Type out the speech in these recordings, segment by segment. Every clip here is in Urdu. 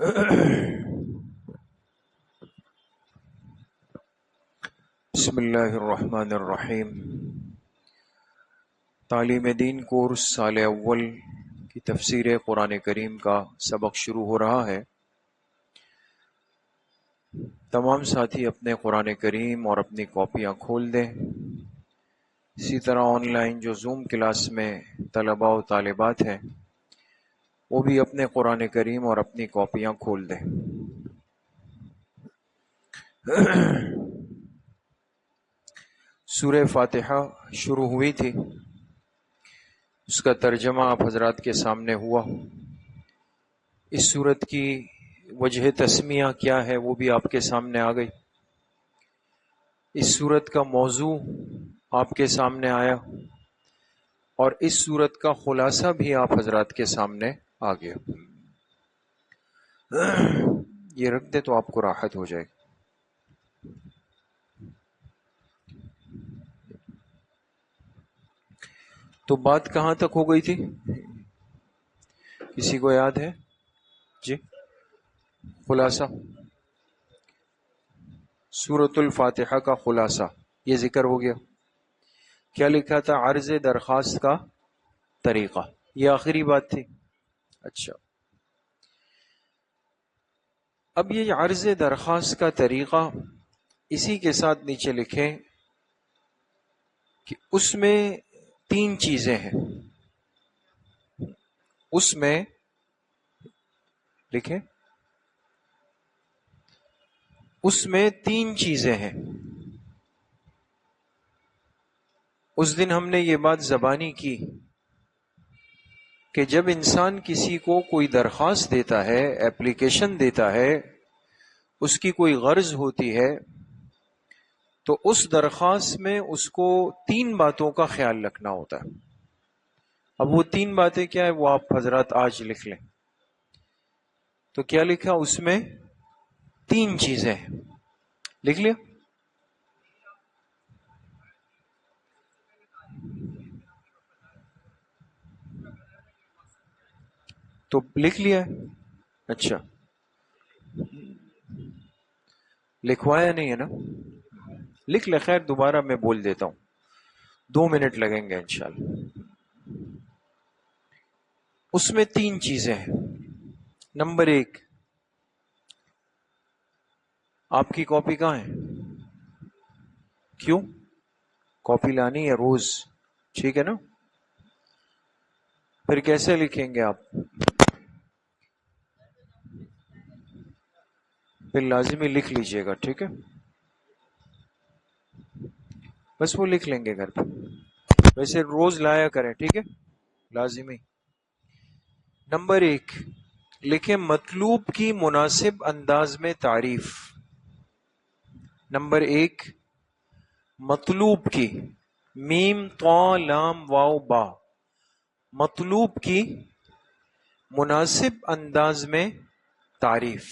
بسم اللہ الرحمن الرحیم۔ تعلیم دین کورس سال اول کی تفسیر قرآن کریم کا سبق شروع ہو رہا ہے۔ تمام ساتھی اپنے قرآن کریم اور اپنی کاپیاں کھول دیں۔ اسی طرح آن لائن جو زوم کلاس میں طلباء و طالبات ہیں وہ بھی اپنے قرآن کریم اور اپنی کاپیاں کھول دیں۔ سورہ فاتحہ شروع ہوئی تھی، اس کا ترجمہ آپ حضرات کے سامنے ہوا۔ اس سورت کی وجہ تسمیہ کیا ہے وہ بھی آپ کے سامنے آ گئی۔ اس سورت کا موضوع آپ کے سامنے آیا اور اس سورت کا خلاصہ بھی آپ حضرات کے سامنے آ گیا۔ یہ رکھ دے تو آپ کو راحت ہو جائے۔ تو بات کہاں تک ہو گئی تھی؟ کسی کو یاد ہے؟ جی، خلاصہ سورۃ الفاتحہ کا خلاصہ یہ ذکر ہو گیا۔ کیا لکھا تھا؟ عرض درخواست کا طریقہ، یہ آخری بات تھی۔ اچھا، اب یہ عرض درخواست کا طریقہ، اسی کے ساتھ نیچے لکھیں کہ اس میں 3 چیزیں ہیں۔ اس میں لکھیں، اس میں 3 چیزیں ہیں۔ اس دن ہم نے یہ بات زبانی کی کہ جب انسان کسی کو کوئی درخواست دیتا ہے، ایپلیکیشن دیتا ہے، اس کی کوئی غرض ہوتی ہے، تو اس درخواست میں اس کو 3 باتوں کا خیال رکھنا ہوتا ہے۔ اب وہ 3 باتیں کیا ہے وہ آپ حضرات آج لکھ لیں۔ تو کیا لکھا اس میں؟ 3 چیزیں ہیں، لکھ لیا؟ تو لکھ لیا ہے؟ اچھا، لکھوایا نہیں ہے نا؟ لکھ لے، خیر دوبارہ میں بول دیتا ہوں، 2 منٹ لگیں گے انشاءاللہ۔ اس میں 3 چیزیں ہیں۔ نمبر 1، آپ کی کاپی کہاں ہے؟ کیوں؟ کاپی لانی ہے روز، ٹھیک ہے نا؟ پھر کیسے لکھیں گے آپ؟ پھر لازمی لکھ لیجئے گا، ٹھیک ہے؟ بس وہ لکھ لیں گے گھر پہ، ویسے روز لایا کریں، ٹھیک ہے؟ لازمی۔ نمبر 1 لکھیں، مطلوب کی مناسب انداز میں تعریف۔ نمبر 1، مطلوب کی، میم طا لام واو با، مطلوب کی مناسب انداز میں تعریف۔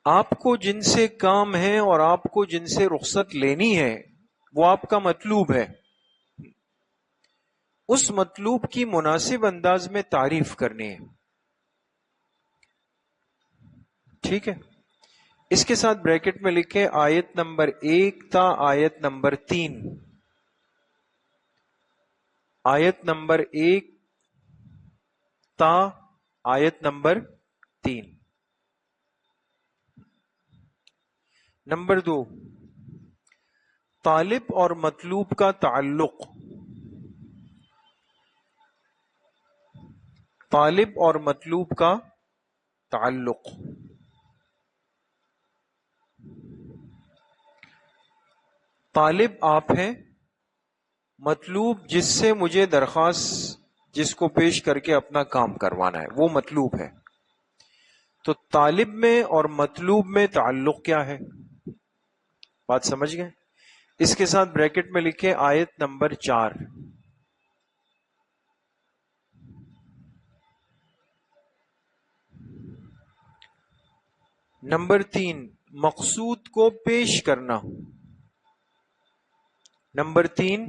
آپ کو جن سے کام ہے اور آپ کو جن سے رخصت لینی ہے وہ آپ کا مطلوب ہے، اس مطلوب کی مناسب انداز میں تعریف کرنی ہے، ٹھیک ہے؟ اس کے ساتھ بریکٹ میں لکھیں آیت نمبر 1 تا آیت نمبر 3۔ آیت نمبر 1 تا آیت نمبر 3۔ نمبر 2، طالب اور مطلوب کا تعلق۔ طالب اور مطلوب کا تعلق۔ طالب آپ ہیں، مطلوب جس سے مجھے درخواست، جس کو پیش کر کے اپنا کام کروانا ہے وہ مطلوب ہے۔ تو طالب میں اور مطلوب میں تعلق کیا ہے؟ بات سمجھ گئے؟ اس کے ساتھ بریکٹ میں لکھیں آیت نمبر 4۔ نمبر 3، مقصود کو پیش کرنا۔ نمبر 3،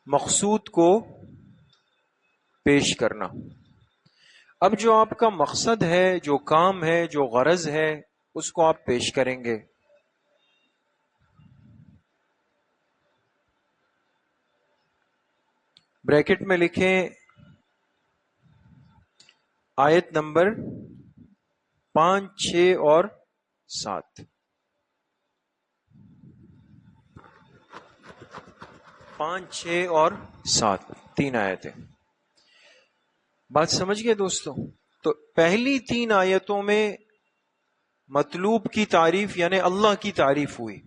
مقصود کو پیش کرنا۔ اب جو آپ کا مقصد ہے، جو کام ہے، جو غرض ہے، اس کو آپ پیش کریں گے۔ بریکٹ میں لکھیں آیت نمبر 5، 6 اور 7۔ 5، 6 اور 7 تین آیتیں۔ بات سمجھ گئے دوستو؟ تو پہلی 3 آیتوں میں مطلوب کی تعریف یعنی اللہ کی تعریف ہوئی۔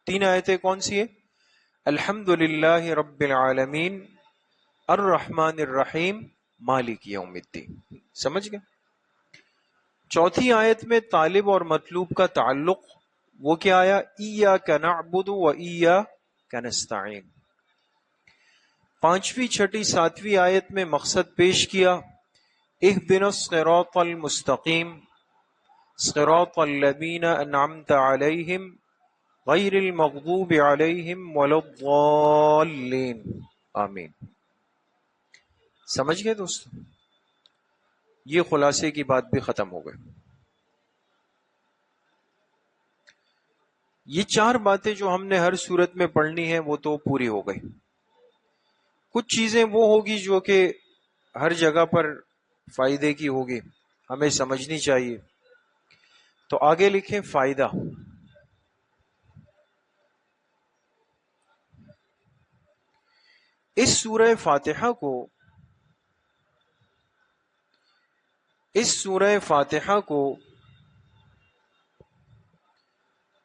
3 آیتیں کون سی ہے؟ الحمد للہ رب العالمین، الرحمن الرحیم، مالک یوم الدین۔ سمجھ گئے؟ چوتھی آیت میں طالب اور مطلوب کا تعلق، وہ کیا آیا؟ ایاک نعبد و ایاک نستعین۔ 5ویں، 6ٹھی، 7ویں آیت میں مقصد پیش کیا، اہدنا الصراط المستقیم صراط الذین انعمت علیہم غیر المغضوب علیہم ولا الضالین، آمین۔ سمجھ گئے دوستو؟ یہ خلاصے کی بات بھی ختم ہو گئی۔ یہ 4 باتیں جو ہم نے ہر صورت میں پڑھنی ہیں وہ تو پوری ہو گئی۔ کچھ چیزیں وہ ہوگی جو کہ ہر جگہ پر فائدے کی ہوگی، ہمیں سمجھنی چاہیے۔ تو آگے لکھیں فائدہ۔ اس سورہ فاتحہ کو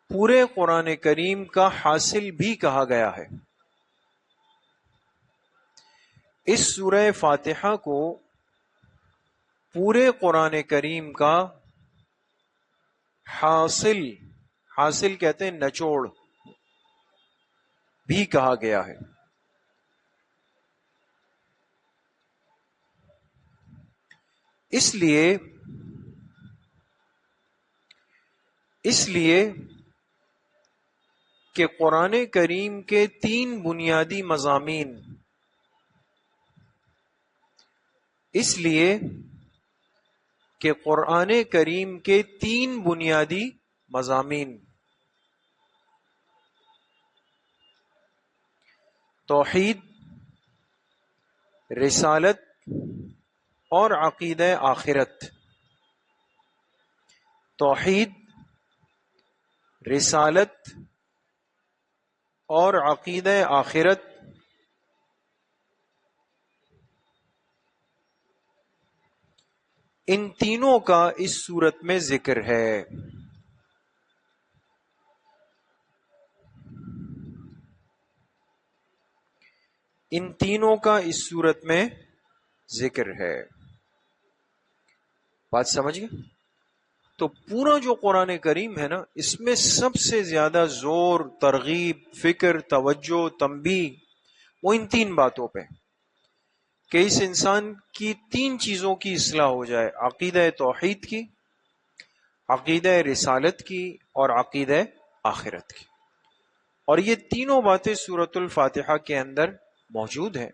پورے قرآن کریم کا حاصل بھی کہا گیا ہے۔ اس سورہ فاتحہ کو پورے قرآن کریم کا حاصل کہتے ہیں نچوڑ بھی کہا گیا ہے۔ اس لیے کہ قرآن کریم کے 3 بنیادی مضامین، اس لیے کہ قرآن کریم کے 3 بنیادی مضامین، توحید، رسالت اور عقیدہ آخرت، توحید، رسالت اور عقیدہ آخرت، ان تینوں کا اس صورت میں ذکر ہے۔ ان تینوں کا اس صورت میں ذکر ہے۔ بات سمجھ گئے؟ تو پورا جو قرآن کریم ہے نا، اس میں سب سے زیادہ زور، ترغیب، فکر، توجہ، تنبیہ وہ ان 3 باتوں پہ، کہ اس انسان کی 3 چیزوں کی اصلاح ہو جائے، عقیدہ توحید کی، عقیدہ رسالت کی اور عقیدہ آخرت کی۔ اور یہ تینوں باتیں سورۃ الفاتحہ کے اندر موجود ہیں۔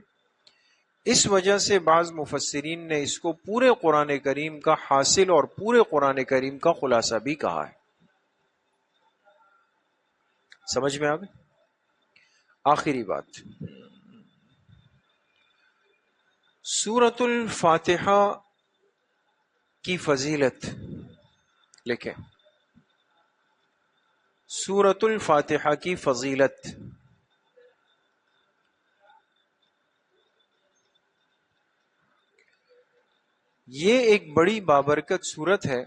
اس وجہ سے بعض مفسرین نے اس کو پورے قرآن کریم کا حاصل اور پورے قرآن کریم کا خلاصہ بھی کہا ہے۔ سمجھ میں آ گئی؟ آخری بات، سورۃ الفاتحہ کی فضیلت لکھیں۔ سورۃ الفاتحہ کی فضیلت، یہ ایک بڑی بابرکت سورت ہے۔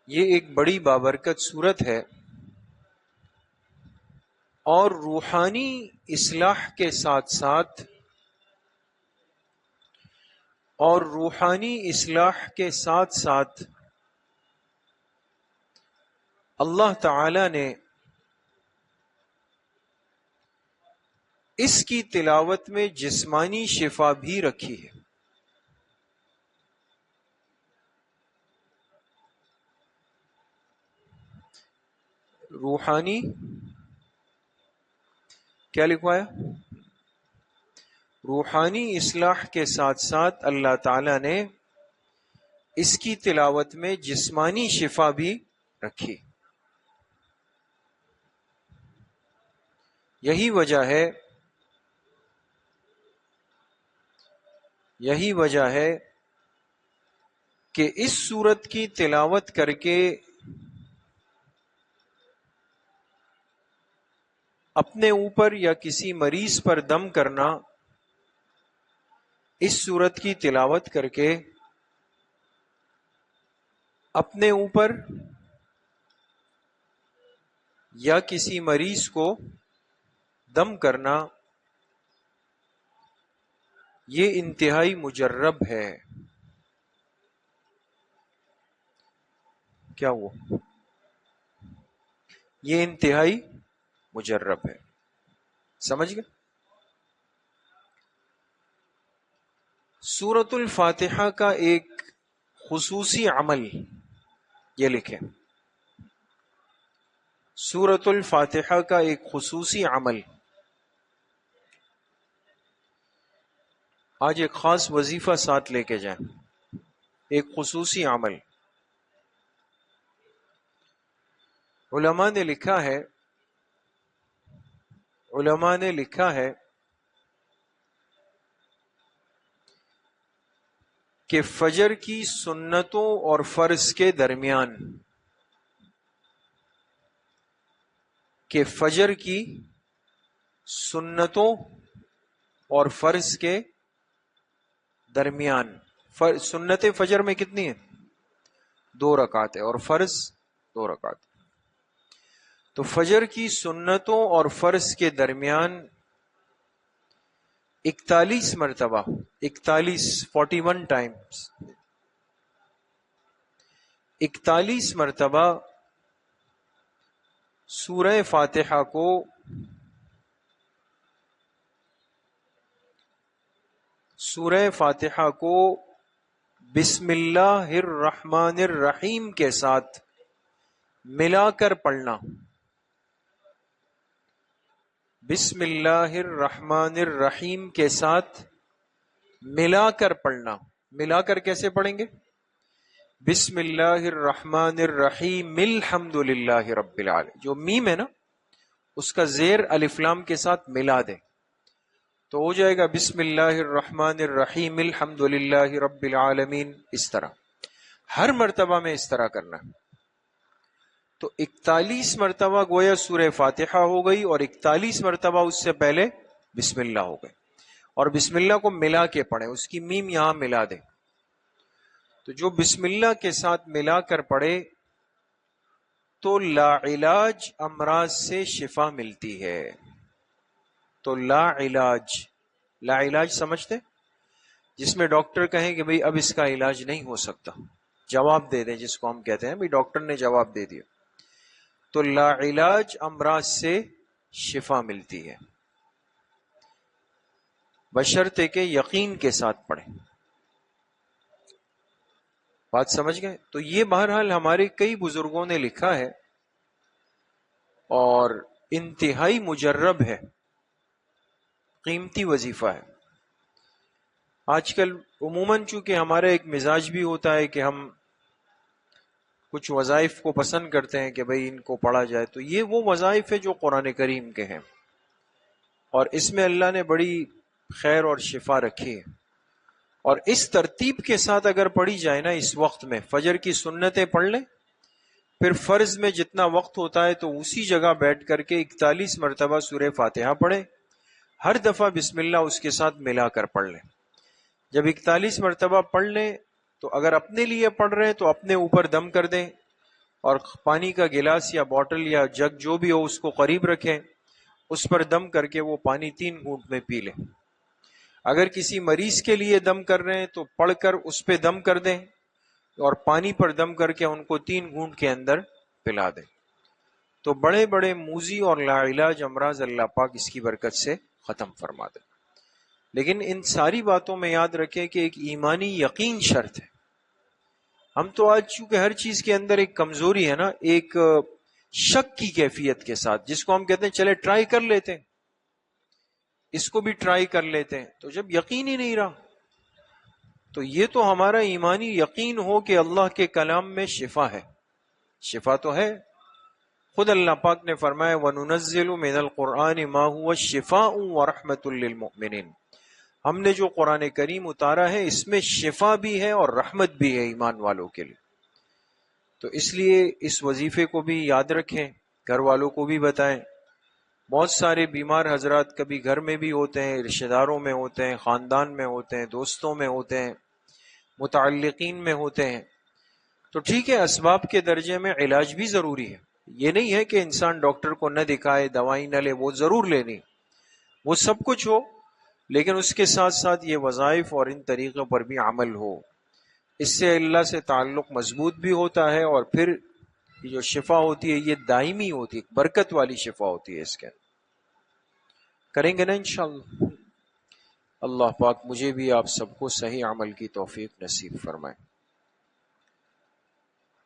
یہ ایک بڑی بابرکت سورت ہے اور روحانی اصلاح کے ساتھ اللہ تعالی نے اس کی تلاوت میں جسمانی شفا بھی رکھی ہے۔ روحانی کیا لکھوایا؟ روحانی اصلاح کے ساتھ ساتھ اللہ تعالی نے اس کی تلاوت میں جسمانی شفا بھی رکھی. یہی وجہ ہے کہ اس سورت کی تلاوت کر کے اپنے اوپر یا کسی مریض پر دم کرنا، اس سورت کی تلاوت کر کے اپنے اوپر یا کسی مریض کو دم کرنا، یہ انتہائی مجرب ہے. کیا ہوا؟ یہ انتہائی مجرب ہے. سمجھ گئے؟ سورۃ الفاتحہ کا ایک خصوصی عمل، یہ لکھیں، سورۃ الفاتحہ کا ایک خصوصی عمل. آج ایک خاص وظیفہ ساتھ لے کے جائیں. ایک خصوصی عمل علماء نے لکھا ہے کہ فجر کی سنتوں اور فرض کے درمیان، کہ فجر کی سنتوں اور فرض کے درمیان، سنت فجر میں کتنی ہیں؟ 2 رکعت ہے، اور فرض 2 رکعت. تو فجر کی سنتوں اور فرض کے درمیان 41 مرتبہ، 41 ٹائمز 41 مرتبہ سورہ فاتحہ کو بسم اللہ الرحمن الرحیم کے ساتھ ملا کر پڑھنا. بسم اللہ الرحمن الرحیم کے ساتھ ملا کر پڑھنا. ملا کر کیسے پڑھیں گے؟ بسم اللہ الرحمن الرحیم الحمد للہ رب العالمین، جو میم ہے نا اس کا زیر الف لام کے ساتھ ملا دیں تو ہو جائے گا بسم اللہ الرحمن الرحیم الحمد للہ رب العالمین. اس طرح ہر مرتبہ میں اس طرح کرنا. تو 41 مرتبہ گویا سورہ فاتحہ ہو گئی، اور 41 مرتبہ اس سے پہلے بسم اللہ ہو گئے. اور بسم اللہ کو ملا کے پڑھیں، اس کی میم یہاں ملا دیں. تو جو بسم اللہ کے ساتھ ملا کر پڑھے تو لا علاج امراض سے شفا ملتی ہے. تو لا علاج سمجھتے؟ جس میں ڈاکٹر کہیں کہ بھئی اب اس کا علاج نہیں ہو سکتا، جواب دے دیں، جس کو ہم کہتے ہیں بھئی ڈاکٹر نے جواب دے دیا. تو لا علاج امراض سے شفا ملتی ہے، بشرطے کہ یقین کے ساتھ پڑھیں. بات سمجھ گئے؟ تو یہ بہرحال ہمارے کئی بزرگوں نے لکھا ہے اور انتہائی مجرب ہے، قیمتی وظیفہ ہے. آج کل عموماً چونکہ ہمارا ایک مزاج بھی ہوتا ہے کہ ہم کچھ وظائف کو پسند کرتے ہیں کہ بھئی ان کو پڑھا جائے، تو یہ وہ وظائف ہے جو قرآن کریم کے ہیں، اور اس میں اللہ نے بڑی خیر اور شفا رکھی ہے. اور اس ترتیب کے ساتھ اگر پڑھی جائے نا، اس وقت میں فجر کی سنتیں پڑھ لیں، پھر فرض میں جتنا وقت ہوتا ہے تو اسی جگہ بیٹھ کر کے 41 مرتبہ سورہ فاتحہ پڑھیں، ہر دفعہ بسم اللہ اس کے ساتھ ملا کر پڑھ لیں. جب 41 مرتبہ پڑھ لیں تو اگر اپنے لیے پڑھ رہے ہیں تو اپنے اوپر دم کر دیں، اور پانی کا گلاس یا بوٹل یا جگ جو بھی ہو اس کو قریب رکھیں، اس پر دم کر کے وہ پانی 3 گھونٹ میں پی لیں. اگر کسی مریض کے لیے دم کر رہے ہیں تو پڑھ کر اس پہ دم کر دیں، اور پانی پر دم کر کے ان کو 3 گھونٹ کے اندر پلا دیں. تو بڑے بڑے موذی اور لا علاج امراض اللہ پاک اس کی برکت سے ختم فرما دیں. لیکن ان ساری باتوں میں یاد رکھیں کہ ایک ایمانی یقین شرط ہے. ہم تو آج چونکہ ہر چیز کے اندر ایک کمزوری ہے نا، ایک شک کی کیفیت کے ساتھ، جس کو ہم کہتے ہیں چلے ٹرائی کر لیتے ہیں، اس کو بھی ٹرائی کر لیتے ہیں، تو جب یقین ہی نہیں رہا تو یہ تو ہمارا ایمانی یقین ہو کہ اللہ کے کلام میں شفا ہے، شفا تو ہے. خود اللہ پاک نے فرمایا وَنُنَزِّلُ مِنَ الْقُرْآنِ مَا هُوَ شِفَاءٌ وَرَحْمَةٌ لِّلْمُؤْمِنِينَ. ہم نے جو قرآن کریم اتارا ہے اس میں شفا بھی ہے اور رحمت بھی ہے ایمان والوں کے لیے. تو اس لیے اس وظیفے کو بھی یاد رکھیں، گھر والوں کو بھی بتائیں. بہت سارے بیمار حضرات کبھی گھر میں بھی ہوتے ہیں، رشتہ داروں میں ہوتے ہیں، خاندان میں ہوتے ہیں، دوستوں میں ہوتے ہیں، متعلقین میں ہوتے ہیں. تو ٹھیک ہے، اسباب کے درجے میں علاج بھی ضروری ہے. یہ نہیں ہے کہ انسان ڈاکٹر کو نہ دکھائے، دوائی نہ لے، وہ ضرور لینی، وہ سب کچھ ہو، لیکن اس کے ساتھ ساتھ یہ وظائف اور ان طریقوں پر بھی عمل ہو. اس سے اللہ سے تعلق مضبوط بھی ہوتا ہے، اور پھر یہ جو شفا ہوتی ہے یہ دائمی ہوتی ہے، برکت والی شفا ہوتی ہے. اس کے کریں گے نا انشاءاللہ. اللہ پاک مجھے بھی آپ سب کو صحیح عمل کی توفیق نصیب فرمائے.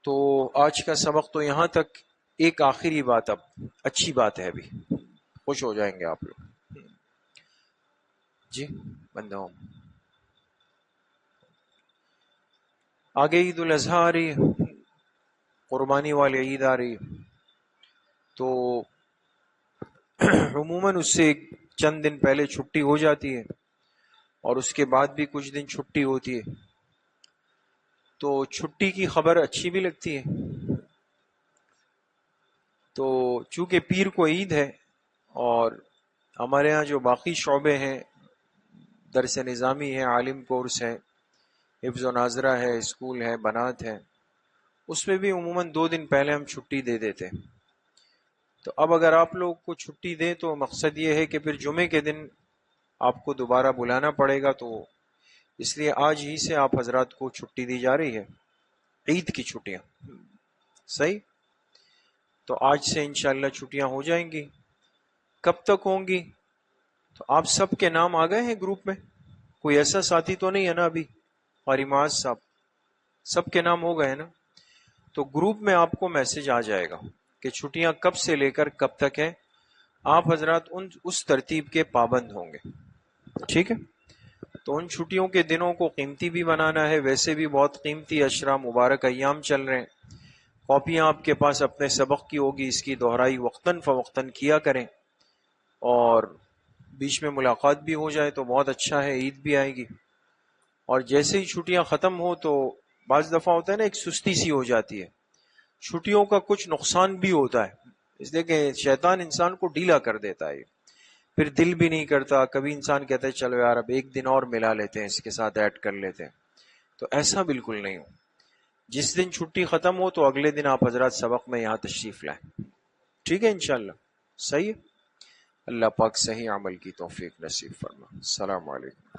تو آج کا سبق تو یہاں تک. ایک آخری بات، اب اچھی بات ہے، ابھی خوش ہو جائیں گے آپ لوگ. جی بندہ ہوں. آگے عید الاضحیٰ آ رہی ہے، قربانی والی عید آ رہی ہے. تو عموماً اس سے چند دن پہلے چھٹی ہو جاتی ہے، اور اس کے بعد بھی کچھ دن چھٹی ہوتی ہے. تو چھٹی کی خبر اچھی بھی لگتی ہے. تو چونکہ پیر کو عید ہے، اور ہمارے ہاں جو باقی شعبے ہیں، درس نظامی ہے، عالم کورس ہے، حفظ و ناظرہ ہے، اسکول ہے، بنات ہے، اس میں بھی عموماً 2 دن پہلے ہم چھٹی دے دیتے ہیں. تو اب اگر آپ لوگ کو چھٹی دیں تو مقصد یہ ہے کہ پھر جمعے کے دن آپ کو دوبارہ بلانا پڑے گا. تو اس لیے آج ہی سے آپ حضرات کو چھٹی دی جا رہی ہے، عید کی چھٹیاں. صحیح. تو آج سے انشاءاللہ چھٹیاں ہو جائیں گی. کب تک ہوں گی؟ تو آپ سب کے نام آ گئے ہیں گروپ میں؟ کوئی ایسا ساتھی تو نہیں ہے نا ابھی؟ قاری معاذ صاحب سب کے نام ہو گئے نا؟ تو گروپ میں آپ کو میسج آ جائے گا کہ چھٹیاں کب سے لے کر کب تک ہے. آپ حضرات اس ترتیب کے پابند ہوں گے، ٹھیک ہے؟ تو ان چھٹیوں کے دنوں کو قیمتی بھی بنانا ہے. ویسے بھی بہت قیمتی اشرا مبارک ایام چل رہے ہیں. کاپیاں آپ کے پاس اپنے سبق کی ہوگی، اس کی دہرائی وقتاً فوقتاً کیا کریں، اور بیچ میں ملاقات بھی ہو جائے تو بہت اچھا ہے. عید بھی آئے گی، اور جیسے ہی چھٹیاں ختم ہو تو بعض دفعہ ہوتا ہے نا، ایک سستی سی ہو جاتی ہے. چھٹیوں کا کچھ نقصان بھی ہوتا ہے، اس لیے کہ شیطان انسان کو ڈھیلا کر دیتا ہے، پھر دل بھی نہیں کرتا. کبھی انسان کہتا ہے چلو یار اب ایک دن اور ملا لیتے ہیں، اس کے ساتھ ایڈ کر لیتے ہیں. تو ایسا بالکل نہیں ہو. جس دن چھٹی ختم ہو تو اگلے دن آپ حضرات سبق میں یہاں تشریف لائیں، ٹھیک ہے انشاءاللہ. صحیح ہے. اللہ پاک صحیح عمل کی توفیق نصیب فرما. السلام علیکم.